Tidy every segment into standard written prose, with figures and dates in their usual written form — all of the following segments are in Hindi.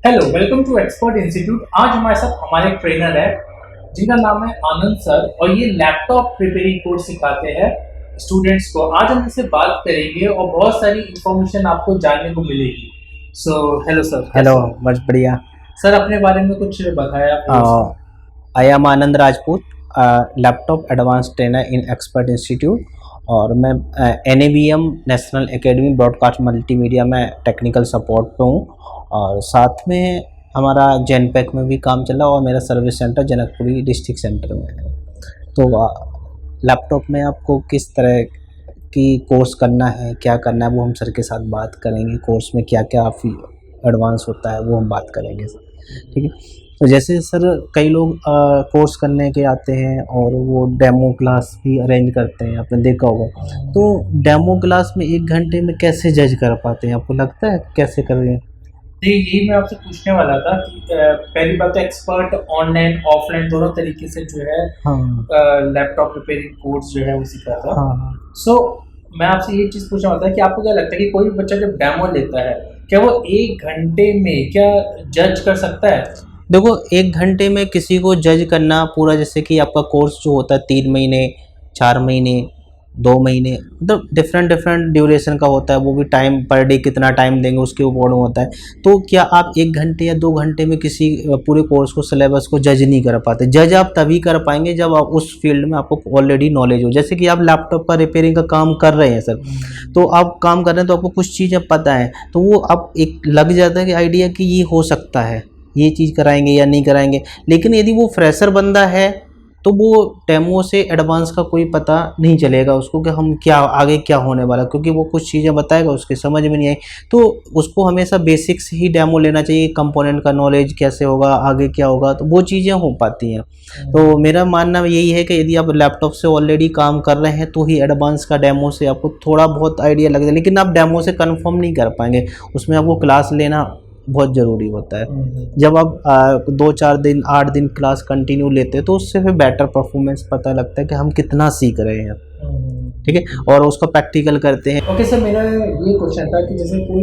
Hello, welcome to expert institute. आज हमारे साथ हमारे ट्रेनर है जिनका नाम है आनंद सर और ये लैपटॉप रिपेयरिंग कोर्स सिखाते हैं स्टूडेंट्स को। आज हम इनसे बात करेंगे और बहुत सारी इंफॉर्मेशन आपको जानने को मिलेगी। सो हेलो सर, हेलो, कैसे हो? बस बढ़िया। सर अपने बारे में कुछ बताया कोर्स में। I am Anand Rajput, laptop advance trainer in expert institute. और मैं NABM national academy broadcast multimedia में टेक्निकल सपोर्ट पे हूँ। और साथ में हमारा जैनपैक में भी काम चला और मेरा service centre Janakpuri district centre में है। तो लैपटॉप में आपको किस तरह की कोर्स करना है, क्या करना है, वो हम सर के साथ बात करेंगे। कोर्स में क्या क्या एडवांस होता है वो हम बात करेंगे, ठीक है। तो जैसे सर कई लोग कोर्स करने के आते हैं और वो डेमो क्लास भी अरेंज करते हैं, आपने देखा होगा। तो डेमो क्लास में 1 घंटे में कैसे जज कर पाते हैं, आपको लगता है कैसे कर रहे हैं? यही मैं आपसे पूछने वाला था कि पहली बात तो एक्सपर्ट ऑनलाइन ऑफलाइन दोनों तरीके से जो है हाँ लैपटॉप रिपेयरिंग कोर्स जो है वो सिखाता। हाँ हाँ। सो मैं आपसे ये चीज़ पूछना होता है कि आपको क्या लगता है कि कोई भी बच्चा जब डेमो लेता है क्या वो 1 घंटे में क्या जज कर सकता है? देखो, 1 घंटे में किसी को जज करना पूरा, जैसे कि आपका कोर्स जो होता है 3 महीने, 4 महीने, 2 महीने, मतलब डिफरेंट डिफरेंट ड्यूरेशन का होता है। वो भी टाइम पर डे कितना टाइम देंगे उसके ऊपर होता है। तो क्या आप 1 घंटे या 2 घंटे में किसी पूरे कोर्स को, सिलेबस को जज नहीं कर पाते? जज आप तभी कर पाएंगे जब आप उस फील्ड में आपको ऑलरेडी नॉलेज हो। जैसे कि आप लैपटॉप का रिपेयरिंग का काम कर रहे हैं सर, तो आप काम कर रहे हैं तो आपको कुछ चीज़ें पता है, तो वो आप एक लग जाता है कि आइडिया कि ये हो सकता है, ये चीज़ कराएंगे या नहीं कराएंगे। लेकिन यदि वो फ्रेशर बंदा है तो वो डेमो से एडवांस का कोई पता नहीं चलेगा उसको कि हम क्या आगे क्या होने वाला, क्योंकि वो कुछ चीज़ें बताएगा उसके समझ में नहीं आई। तो उसको हमेशा बेसिक से ही डेमो लेना चाहिए, कंपोनेंट का नॉलेज कैसे होगा, आगे क्या होगा, तो वो चीज़ें हो पाती हैं। तो मेरा मानना यही है कि यदि आप लैपटॉप से ऑलरेडी काम कर रहे हैं तो ही एडवांस का डेमो से आपको थोड़ा बहुत आइडिया लग जाए, लेकिन आप डेमो से कंफर्म नहीं कर पाएंगे। उसमें आपको क्लास लेना बहुत ज़रूरी होता है। जब आप 2-4 दिन 8 दिन क्लास कंटिन्यू लेते हैं तो उससे फिर बेटर परफॉर्मेंस पता लगता है कि हम कितना सीख रहे हैं, ठीक है, और उसका प्रैक्टिकल करते हैं। ओके सर, मेरा ये क्वेश्चन था कि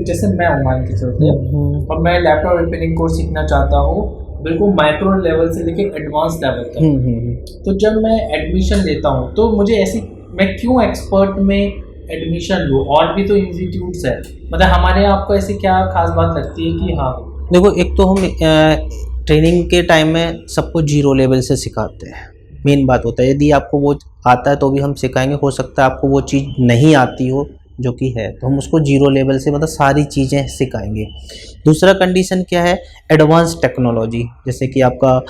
जैसे मैं हूँ मान के चलते हैं और मैं लैपटॉप रिपेयरिंग कोर्स सीखना चाहता हूँ बिल्कुल माइक्रो लेवल से लेके एडवांस लेवल तक। तो जब मैं एडमिशन लेता हूँ तो मुझे ऐसी मैं क्यों एक्सपर्ट में एडमिशन लूँ? और भी तो इंस्टीट्यूट्स है, मतलब हमारे यहाँ आपको ऐसी क्या खास बात लगती है कि हाँ? देखो, एक तो हम ट्रेनिंग के टाइम में सबको जीरो लेवल से सिखाते हैं। मेन बात होता है, यदि आपको वो आता है तो भी हम सिखाएंगे। हो सकता है आपको वो चीज़ नहीं आती हो जो कि है, तो हम उसको जीरो लेवल से मतलब सारी चीज़ें सिखाएंगे। दूसरा कंडीशन क्या है, एडवांस टेक्नोलॉजी, जैसे कि आपका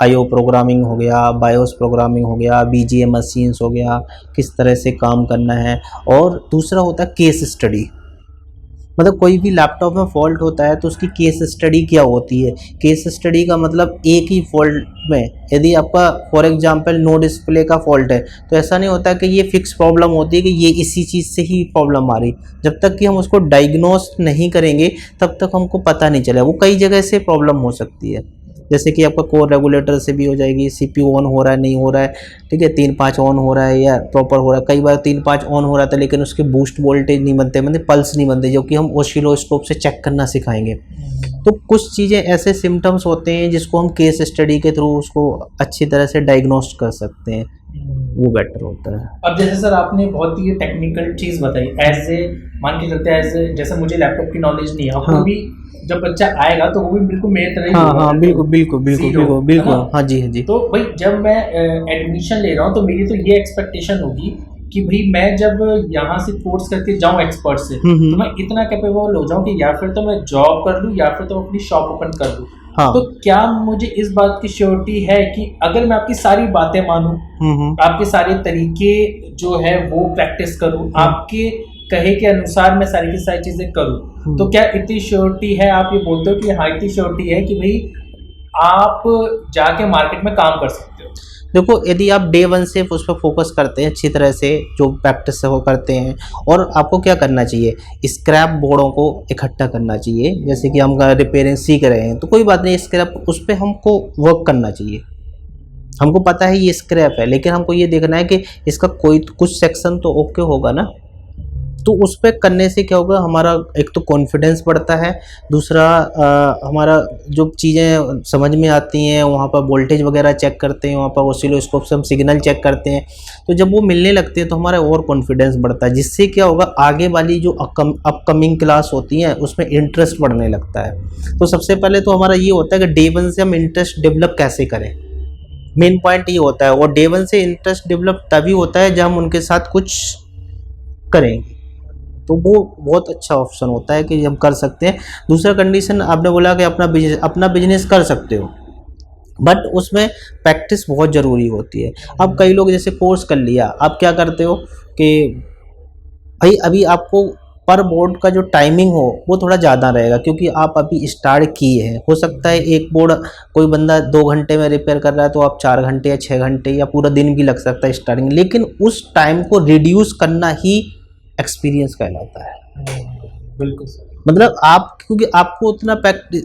IO प्रोग्रामिंग हो गया, बायोस प्रोग्रामिंग हो गया, BGA मशीन्स हो गया, किस तरह से काम करना है। और दूसरा होता है केस स्टडी, मतलब कोई भी लैपटॉप में फॉल्ट होता है तो उसकी केस स्टडी क्या होती है। केस स्टडी का मतलब एक ही फॉल्ट में, यदि आपका फॉर एग्जांपल नो डिस्प्ले का फॉल्ट है तो ऐसा नहीं होता कि ये फिक्स प्रॉब्लम होती है कि ये इसी चीज़ से ही प्रॉब्लम आ रही। जब तक कि हम उसको डायग्नोस नहीं करेंगे तब तक हमको पता नहीं चलेगा। वो कई जगह से प्रॉब्लम हो सकती है, जैसे कि आपका कोर रेगुलेटर से भी हो जाएगी, CPU ऑन हो रहा है नहीं हो रहा है, ठीक है, 3-5 ऑन हो रहा है या प्रॉपर हो रहा है। कई बार 3-5 ऑन हो रहा था लेकिन उसके बूस्ट वोल्टेज नहीं बनते, मतलब पल्स नहीं बनते, जो कि हम ओसिलोस्कोप से चेक करना सिखाएंगे। तो कुछ चीज़ें ऐसे सिम्टम्स होते हैं जिसको हम केस स्टडी के थ्रू उसको अच्छी तरह से डायग्नोस्ट कर सकते हैं, वो बेटर होता है। अब जैसे सर आपने बहुत ही टेक्निकल चीज़ बताई, एज ए मान के चलते हैं जैसे मुझे लैपटॉप की नॉलेज नहीं है, हाँ। भी जब बच्चा आएगा तो वो भी बिल्कुल मेरे तरह ही हाँ होगा, हाँ, बिल्कुल बिल्कुल बिल्कुल zero, बिल्कुल है बिल्कुल, ना? हाँ जी हाँ जी। तो भाई जब मैं एडमिशन ले रहा हूँ तो मेरी तो ये एक्सपेक्टेशन होगी कि भाई मैं जब यहाँ से कोर्स करके जाऊँ एक्सपर्ट से तो मैं इतना कैपेबल हो जाऊँ कि या फिर तो मैं जॉब कर लूँ या फिर तो अपनी शॉप ओपन कर लूँ। हाँ। तो क्या मुझे इस बात की श्योरिटी है कि अगर मैं आपकी सारी बातें मानूं, आपके सारे तरीके जो है वो प्रैक्टिस करूं, आपके कहे के अनुसार मैं सारी की सारी चीजें करूं, तो क्या इतनी श्योरिटी है? आप ये बोलते हो कि हाँ इतनी श्योरिटी है कि भाई आप जाके मार्केट में काम कर सकते हो? देखो, यदि आप डे 1 से उस पर फोकस करते हैं अच्छी तरह से, जो प्रैक्टिस से वो करते हैं, और आपको क्या करना चाहिए, स्क्रैप बोर्डों को इकट्ठा करना चाहिए। जैसे कि हम रिपेयरिंग सीख रहे हैं तो कोई बात नहीं, स्क्रैप उस पर हमको वर्क करना चाहिए। हमको पता है ये स्क्रैप है, लेकिन हमको ये देखना है कि इसका कोई कुछ सेक्शन तो ओके होगा ना, तो उस पे करने से क्या होगा, हमारा एक तो कॉन्फिडेंस बढ़ता है, दूसरा हमारा जो चीज़ें समझ में आती हैं, वहाँ पर वोल्टेज वगैरह चेक करते हैं, वहाँ पर ऑसिलोस्कोप से हम सिग्नल चेक करते हैं, तो जब वो मिलने लगते हैं तो हमारा और कॉन्फिडेंस बढ़ता है, जिससे क्या होगा आगे वाली जो अपकमिंग क्लास होती हैं उसमें इंटरेस्ट बढ़ने लगता है। तो सबसे पहले तो हमारा ये होता है कि डे 1 से हम इंटरेस्ट डेवलप कैसे करें, मेन पॉइंट ये होता है। और डे 1 से इंटरेस्ट डेवलप तभी होता है जब हम उनके साथ कुछ करेंगे, तो वो बहुत अच्छा ऑप्शन होता है कि हम कर सकते हैं। दूसरा कंडीशन आपने बोला कि अपना बिजनेस कर सकते हो, बट उसमें प्रैक्टिस बहुत ज़रूरी होती है। अब कई लोग जैसे कोर्स कर लिया, आप क्या करते हो कि भाई अभी आपको पर बोर्ड का जो टाइमिंग हो वो थोड़ा ज़्यादा रहेगा, क्योंकि आप अभी स्टार्ट किए हैं। हो सकता है एक बोर्ड कोई बंदा 2 घंटे में रिपेयर कर रहा है तो आप 4 घंटे या 6 घंटे या पूरा दिन भी लग सकता है स्टार्टिंग, लेकिन उस टाइम को रिड्यूस करना ही एक्सपीरियंस कहलाता है। बिल्कुल। मतलब आप, क्योंकि आपको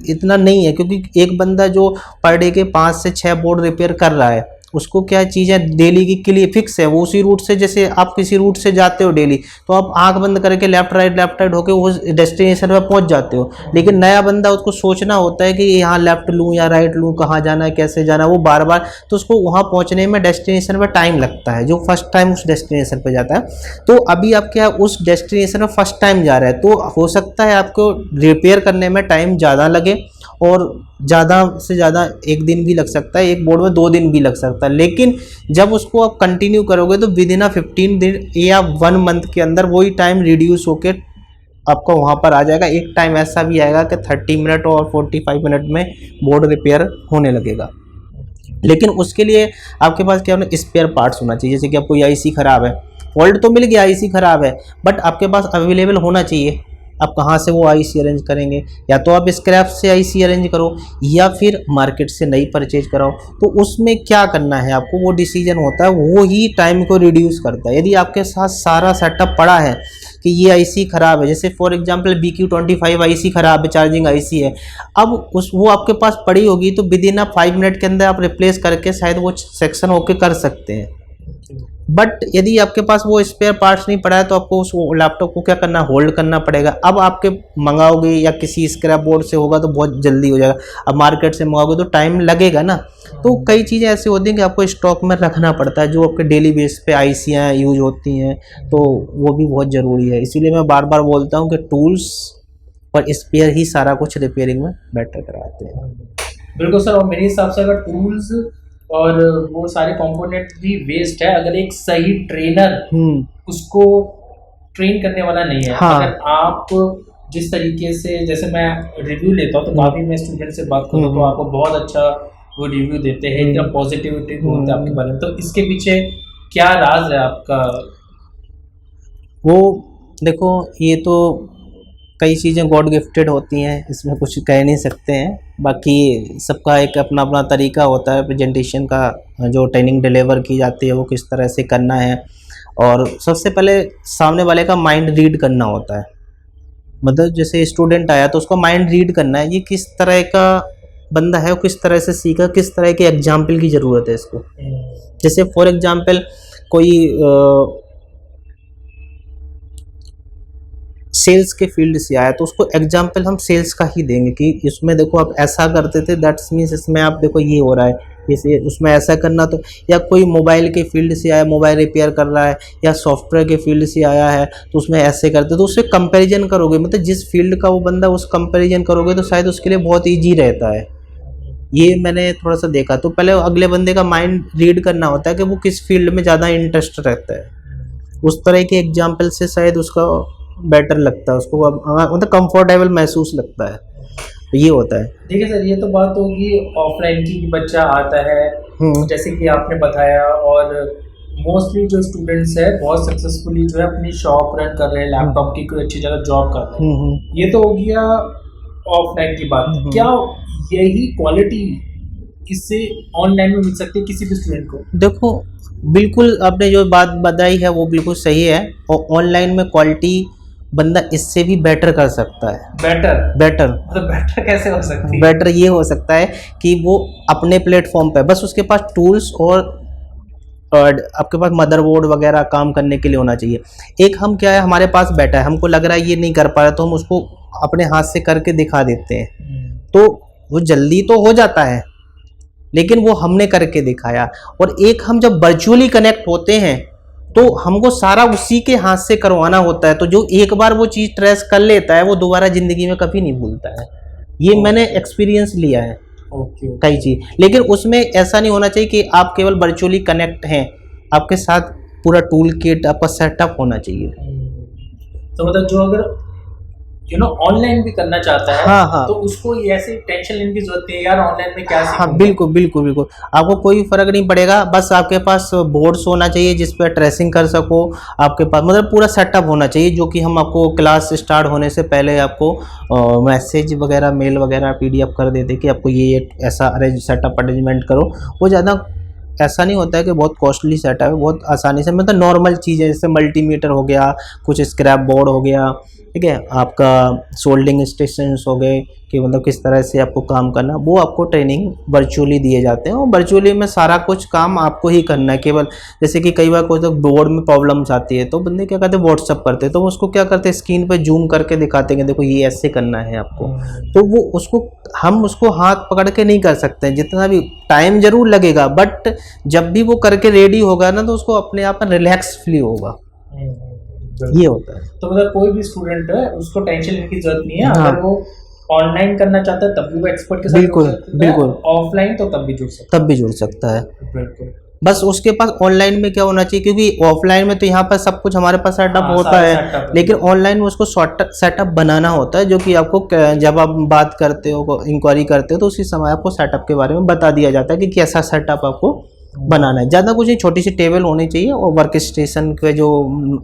इतना नहीं है, क्योंकि एक बंदा जो पर डे के 5 से 6 बोर्ड रिपेयर कर रहा है, उसको क्या चीज़ें डेली के लिए फिक्स है, वो उसी रूट से, जैसे आप किसी रूट से जाते हो डेली तो आप आंख बंद करके लेफ्ट राइट होके उस डेस्टिनेशन पर पहुंच जाते हो। लेकिन नया बंदा, उसको सोचना होता है कि यहाँ लेफ्ट लूँ या राइट लूँ, कहाँ जाना है, कैसे जाना है, वो बार बार, तो उसको वहाँ पहुँचने में डेस्टिनेशन पर टाइम लगता है, जो फर्स्ट टाइम उस डेस्टिनेशन पर जाता है। तो अभी आप क्या उस डेस्टिनेशन में फर्स्ट टाइम जा रहे हैं, तो हो सकता है आपको रिपेयर करने में टाइम ज़्यादा लगे, और ज़्यादा से ज़्यादा 1 दिन भी लग सकता है, एक बोर्ड में 2 दिन भी लग सकता है। लेकिन जब उसको आप कंटिन्यू करोगे तो विद इन 15 दिन या 1 मंथ के अंदर वही टाइम रिड्यूस होके आपको वहाँ पर आ जाएगा। एक टाइम ऐसा भी आएगा कि 30 मिनट और 45 मिनट में बोर्ड रिपेयर होने लगेगा। लेकिन उसके लिए आपके पास क्या होना, स्पेयर पार्ट्स होना चाहिए। जैसे कि आपको आईसी ख़राब है, फॉल्ट तो मिल गया, आईसी ख़राब है, बट आपके पास अवेलेबल होना चाहिए। आप कहाँ से वो आईसी अरेंज करेंगे, या तो आप स्क्रैप से आईसी अरेंज करो या फिर मार्केट से नई परचेज कराओ। तो उसमें क्या करना है आपको, वो डिसीजन होता है, वो ही टाइम को रिड्यूस करता है। यदि आपके साथ सारा सेटअप पड़ा है कि ये आईसी ख़राब है, जैसे फॉर एग्जांपल BQ25 आईसी ख़राब है, चार्जिंग आईसी है, अब वो आपके पास पड़ी होगी तो विद इन 5 मिनट के अंदर आप रिप्लेस करके शायद वो सेक्शन होके कर सकते हैं। बट यदि आपके पास वो स्पेयर पार्ट्स नहीं पड़ा है तो आपको उस लैपटॉप को क्या करना, होल्ड करना पड़ेगा। अब आपके मंगाओगे या किसी स्क्रैप बोर्ड से होगा तो बहुत जल्दी हो जाएगा, अब मार्केट से मंगाओगे तो टाइम लगेगा ना। तो कई चीज़ें ऐसी होती हैं कि आपको स्टॉक में रखना पड़ता है, जो आपके डेली बेस पे आईसियाँ यूज होती हैं, तो वो भी बहुत ज़रूरी है। इसीलिए मैं बार बार बोलता हूँ कि टूल्स और स्पेयर ही सारा कुछ रिपेयरिंग में बेटर कराते हैं। बिल्कुल सर, और मेरे हिसाब से अगर टूल्स और वो सारे कंपोनेंट भी वेस्ट है अगर एक सही ट्रेनर उसको ट्रेन करने वाला नहीं है। हाँ। अगर आप जिस तरीके से, जैसे मैं रिव्यू लेता हूँ तो काफ़ी मैं स्टूडेंट से बात करता हूँ तो आपको बहुत अच्छा वो रिव्यू देते हैं, इतना पॉजिटिविटी बोलते हैं आपके बारे में। तो इसके पीछे क्या राज है आपका? वो देखो, ये तो कई चीज़ें गॉड गिफ्टेड होती हैं, इसमें कुछ कह नहीं सकते हैं। बाकी सबका एक अपना अपना तरीका होता है प्रेजेंटेशन का, जो ट्रेनिंग डिलीवर की जाती है वो किस तरह से करना है। और सबसे पहले सामने वाले का माइंड रीड करना होता है। मतलब जैसे स्टूडेंट आया तो उसका माइंड रीड करना है, ये किस तरह का बंदा है, वो किस तरह से सीखा, किस तरह के एग्जाम्पल की ज़रूरत है इसको। जैसे फॉर एग्जाम्पल कोई सेल्स के फील्ड से आया तो उसको एग्जाम्पल हम सेल्स का ही देंगे कि इसमें देखो आप ऐसा करते थे, दैट्स मीन्स इसमें आप देखो ये हो रहा है, इसे उसमें ऐसा करना। तो या कोई मोबाइल के फील्ड से आया, मोबाइल रिपेयर कर रहा है, या सॉफ्टवेयर के फील्ड से आया है तो उसमें ऐसे करते, तो उससे कंपैरिजन करोगे, मतलब जिस फील्ड का वो बंदा उस कंपैरिजन करोगे तो शायद उसके लिए बहुत ईजी रहता है। ये मैंने थोड़ा सा देखा। तो पहले अगले बंदे का माइंड रीड करना होता है कि वो किस फील्ड में ज़्यादा इंटरेस्ट रहता है, उस तरह के एग्जाम्पल से शायद उसका बेटर लगता है, उसको मतलब कंफर्टेबल महसूस लगता है। तो ये होता है। ठीक है सर, ये तो बात होगी ऑफलाइन की, बच्चा आता है जैसे कि आपने बताया, और मोस्टली जो स्टूडेंट्स है बहुत सक्सेसफुली जो है अपनी शॉप रन कर रहे हैं, लैपटॉप की कोई अच्छी जगह जॉब कर रहे हैं। ये तो हो गया ऑफलाइन की बात। क्या यही क्वालिटी इससे ऑनलाइन में मिल सकती है किसी भी स्टूडेंट को? देखो, बिल्कुल आपने जो बात बताई है वो बिल्कुल सही है, और ऑनलाइन में क्वालिटी बंदा इससे भी बेटर कर सकता है। बेटर मतलब बेटर कैसे हो सकती है? बेटर ये हो सकता है कि वो अपने प्लेटफॉर्म पे, बस उसके पास टूल्स और आपके पास मदरबोर्ड वगैरह काम करने के लिए होना चाहिए। एक हम क्या है, हमारे पास बैठा है, हमको लग रहा है ये नहीं कर पा रहा, तो हम उसको अपने हाथ से करके दिखा देते हैं, तो वो जल्दी तो हो जाता है, लेकिन वो हमने करके दिखाया। और एक हम जब वर्चुअली कनेक्ट होते हैं तो हमको सारा उसी के हाथ से करवाना होता है, तो जो एक बार वो चीज़ ट्रेस कर लेता है वो दोबारा ज़िंदगी में कभी नहीं भूलता है। ये मैंने एक्सपीरियंस लिया है कई चीज़। लेकिन उसमें ऐसा नहीं होना चाहिए कि आप केवल वर्चुअली कनेक्ट हैं, आपके साथ पूरा टूल किट आपका सेटअप होना चाहिए। तो मतलब जो अगर ऑनलाइन भी करना चाहता है, हाँ। तो उसको ये ऐसे टेंशन लेने की जरूरत नहीं है यार ऑनलाइन में क्या सीखूंगा। हाँ बिल्कुल, आपको कोई फर्क नहीं पड़ेगा, बस आपके पास बोर्ड्स होना चाहिए जिस पर ट्रेसिंग कर सको, आपके पास मतलब पूरा सेटअप होना चाहिए, जो कि हम आपको क्लास स्टार्ट होने से पहले आपको मैसेज वगैरह, मेल वगैरह, PDF कर देते कि आपको ये ऐसा सेटअप अरेंजमेंट करो। वो ज़्यादा ऐसा नहीं होता है कि बहुत कॉस्टली सेटअप है, बहुत आसानी से, मतलब नॉर्मल चीज़ें जैसे मल्टीमीटर हो गया, कुछ स्क्रैप बोर्ड हो गया, ठीक है, आपका सोल्डिंग स्टेशंस हो गए कि मतलब किस तरह से आपको काम करना, वो आपको ट्रेनिंग वर्चुअली दिए जाते हैं। और वर्चुअली में सारा कुछ काम आपको ही करना है। केवल जैसे कि कई बार कोई तो बोर्ड में प्रॉब्लम्स आती है तो बंदे क्या करते हैं, व्हाट्सअप करते हैं, तो उसको क्या करते हैं, स्क्रीन पे जूम करके दिखाते हैं कि देखो ये ऐसे करना है आपको। तो वो उसको हम उसको हाथ पकड़ के नहीं कर सकते हैं, जितना भी टाइम जरूर लगेगा, बट जब भी वो करके रेडी होगा ना तो उसको अपने आप में रिलैक्स फील होगा। ये होता है। तो मतलब कोई भी स्टूडेंट है उसको टेंशन लेने की जरूरत नहीं है। हाँ। अगर वो ऑनलाइन करना चाहता है तब भी वो एक्सपर्ट के साथ बिल्कुल ऑफलाइन तो तब भी जुड़ सकता है। बिल्कुल। बस उसके पास ऑनलाइन में क्या होना चाहिए, क्योंकि ऑफलाइन में तो यहाँ पर सब कुछ हमारे पास सेटअप होता है, लेकिन ऑनलाइन में उसको सेटअप बनाना होता है, जो कि आपको जब आप बात करते हो, इंक्वायरी करते हो, तो उसी समय आपको सेटअप के बारे में बता दिया जाता है कि कैसा सेटअप आपको बनाना है। ज़्यादा कुछ नहीं, छोटी सी टेबल होनी चाहिए और वर्क स्टेशन के जो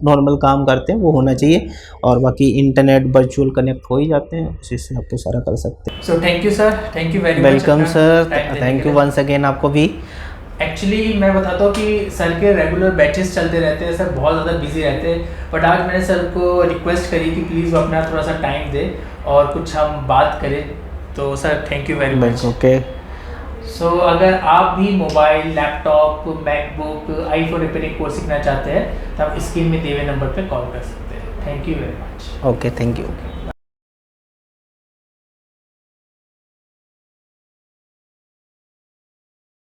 नॉर्मल काम करते हैं वो होना चाहिए, और बाकी इंटरनेट वर्चुअल कनेक्ट हो ही जाते हैं, उसी से आपको सारा कर सकते हैं। So thank you sir, thank you very much. Welcome sir, thank you once again आपको भी। एक्चुअली मैं बताता हूँ कि सर के रेगुलर बैचेस चलते रहते हैं, सर बहुत ज़्यादा बिजी रहते हैं, बट आज मैंने सर को रिक्वेस्ट करी कि प्लीज़ वो अपना थोड़ा सा टाइम दे और कुछ हम बात करें। तो sir thank you very much. Okay. So अगर आप भी mobile, laptop, MacBook, iPhone repairing course सीखना चाहते हैं तो आप स्क्रीन में दिए हुए नंबर पर कॉल कर सकते हैं। Thank you very much. Okay, thank you.